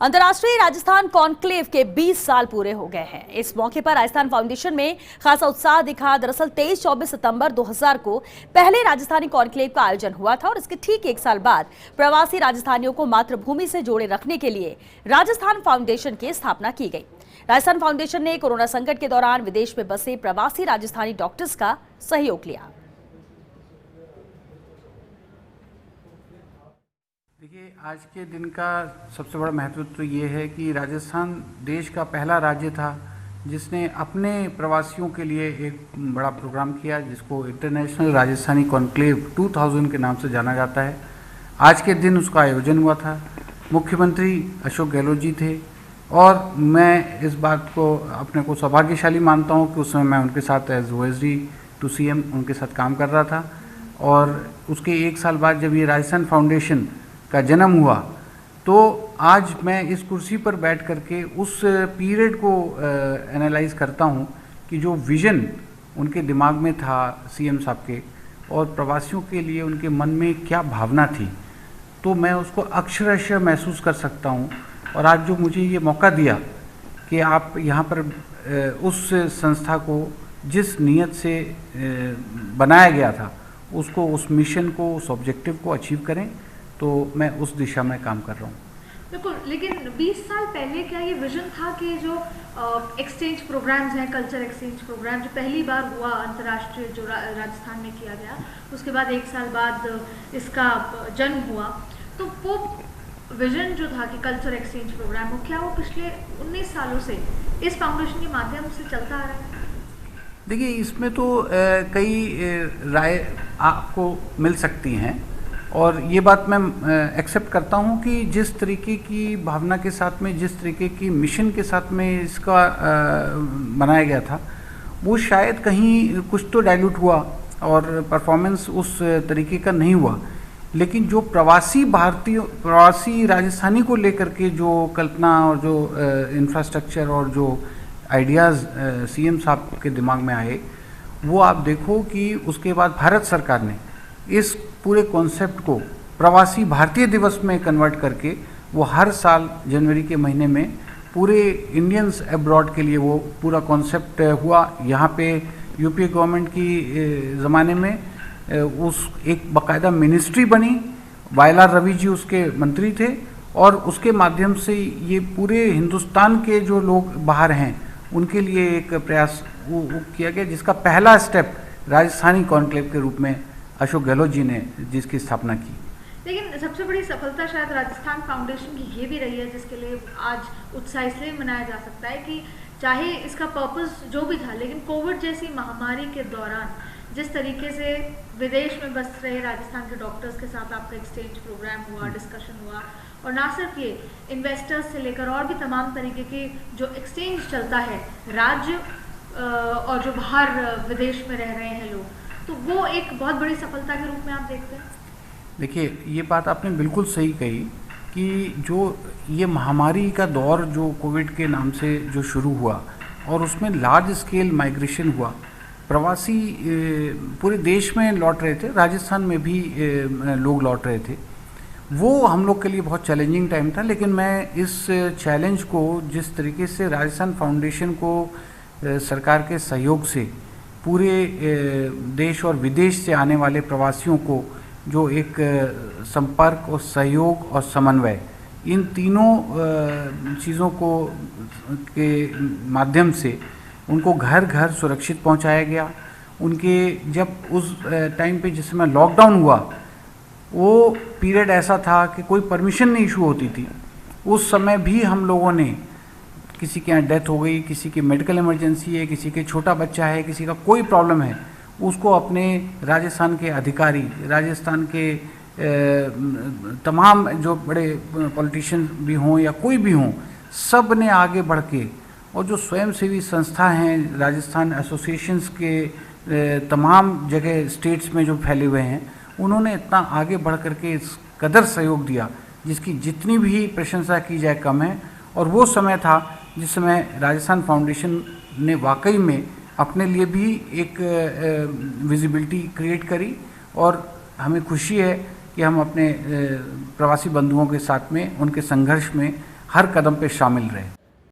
अंतर्राष्ट्रीय राजस्थान कॉन्क्लेव के 20 साल पूरे हो गए हैं। इस मौके पर राजस्थान फाउंडेशन में खासा उत्साह दिखा। दरअसल 23-24 सितंबर 2000 को पहले राजस्थानी कॉन्क्लेव का आयोजन हुआ था और इसके ठीक एक साल बाद प्रवासी राजस्थानियों को मातृभूमि से जोड़े रखने के लिए राजस्थान फाउंडेशन की स्थापना की गई। राजस्थान फाउंडेशन ने कोरोना संकट के दौरान विदेश में बसे प्रवासी राजस्थानी डॉक्टर्स का सहयोग लिया। देखिए, आज के दिन का सबसे बड़ा महत्व तो ये है कि राजस्थान देश का पहला राज्य था जिसने अपने प्रवासियों के लिए एक बड़ा प्रोग्राम किया, जिसको इंटरनेशनल राजस्थानी कॉन्क्लेव 2000 के नाम से जाना जाता है। आज के दिन उसका आयोजन हुआ था। मुख्यमंत्री अशोक गहलोत जी थे और मैं इस बात को अपने को सौभाग्यशाली मानता हूँ कि उस समय मैं उनके साथ एज OSD टू CM उनके साथ काम कर रहा था। और उसके एक साल बाद जब ये राजस्थान फाउंडेशन का जन्म हुआ तो आज मैं इस कुर्सी पर बैठ करके उस पीरियड को एनालाइज करता हूँ कि जो विज़न उनके दिमाग में था CM साहब के और प्रवासियों के लिए उनके मन में क्या भावना थी, तो मैं उसको अक्षरशः महसूस कर सकता हूँ। और आज जो मुझे ये मौका दिया कि आप यहाँ पर उस संस्था को जिस नीयत से बनाया गया था उसको, उस मिशन को, उस ऑब्जेक्टिव को अचीव करें, तो मैं उस दिशा में काम कर रहा हूँ। बिल्कुल, लेकिन 20 साल पहले क्या ये विजन था कि जो एक्सचेंज प्रोग्राम्स हैं, कल्चर एक्सचेंज प्रोग्राम जो पहली बार हुआ अंतर्राष्ट्रीय, जो राजस्थान में किया गया, उसके बाद एक साल बाद इसका जन्म हुआ, तो वो विजन जो था कि कल्चर एक्सचेंज प्रोग्राम हो, क्या वो पिछले 19 सालों से इस फाउंडेशन के माध्यम से चलता आ रहा है? देखिए, इसमें तो कई राय आपको मिल सकती हैं और ये बात मैं एक्सेप्ट करता हूँ कि जिस तरीके की भावना के साथ में, जिस तरीके की मिशन के साथ में इसका बनाया गया था, वो शायद कहीं कुछ तो डाइल्यूट हुआ और परफॉर्मेंस उस तरीके का नहीं हुआ। लेकिन जो प्रवासी भारतीय, प्रवासी राजस्थानी को लेकर के जो कल्पना और जो इंफ्रास्ट्रक्चर और जो आइडियाज़ CM साहब के दिमाग में आए, वो आप देखो कि उसके बाद भारत सरकार ने इस पूरे कॉन्सेप्ट को प्रवासी भारतीय दिवस में कन्वर्ट करके वो हर साल जनवरी के महीने में पूरे इंडियंस अब्रॉड के लिए वो पूरा कॉन्सेप्ट हुआ। यहाँ पे UPA गवर्नमेंट की ज़माने में उस एक बाकायदा मिनिस्ट्री बनी, वायलार रवि जी उसके मंत्री थे और उसके माध्यम से ये पूरे हिंदुस्तान के जो लोग बाहर हैं उनके लिए एक प्रयास किया गया, जिसका पहला स्टेप राजस्थानी कॉन्क्लेव के रूप में अशोक गहलोत जी ने जिसकी स्थापना की। लेकिन सबसे बड़ी सफलता शायद राजस्थान फाउंडेशन की ये भी रही है, जिसके लिए आज उत्साह इसलिए मनाया जा सकता है कि चाहे इसका पर्पस जो भी था, लेकिन कोविड जैसी महामारी के दौरान जिस तरीके से विदेश में बस रहे राजस्थान के डॉक्टर्स के साथ आपका एक्सचेंज प्रोग्राम हुआ, डिस्कशन हुआ, और ना सिर्फ ये, इन्वेस्टर्स से लेकर और भी तमाम तरीके की जो एक्सचेंज चलता है राज्य और जो बाहर विदेश में रह रहे हैं लोग, तो वो एक बहुत बड़ी सफलता के रूप में आप देखते हैं? देखिए, ये बात आपने बिल्कुल सही कही कि जो ये महामारी का दौर जो कोविड के नाम से जो शुरू हुआ और उसमें लार्ज स्केल माइग्रेशन हुआ, प्रवासी पूरे देश में लौट रहे थे, राजस्थान में भी लोग लौट रहे थे, वो हम लोग के लिए बहुत चैलेंजिंग टाइम था। लेकिन मैं इस चैलेंज को जिस तरीके से राजस्थान फाउंडेशन को सरकार के सहयोग से पूरे देश और विदेश से आने वाले प्रवासियों को जो एक संपर्क और सहयोग और समन्वय, इन तीनों चीज़ों को के माध्यम से उनको घर घर सुरक्षित पहुंचाया गया। उनके जब उस टाइम पे जिस समय लॉकडाउन हुआ, वो पीरियड ऐसा था कि कोई परमिशन नहीं इशू होती थी। उस समय भी हम लोगों ने, किसी के यहाँ डेथ हो गई, किसी की मेडिकल इमरजेंसी है, किसी के छोटा बच्चा है, किसी का कोई प्रॉब्लम है, उसको अपने राजस्थान के अधिकारी, राजस्थान के तमाम जो बड़े पॉलिटिशियन भी हों या कोई भी हों, सब ने आगे बढ़ के, और जो स्वयंसेवी संस्था हैं राजस्थान एसोसिएशंस के तमाम जगह स्टेट्स में जो फैले हुए हैं, उन्होंने इतना आगे बढ़ करके इस कदर सहयोग दिया जिसकी जितनी भी प्रशंसा की जाए कम है। और वो समय था जिस समय राजस्थान फाउंडेशन ने वाकई में अपने लिए भी एक विजिबिलिटी क्रिएट करी और हमें खुशी है कि हम अपने प्रवासी बंधुओं के साथ में, उनके संघर्ष में हर कदम पे शामिल रहे।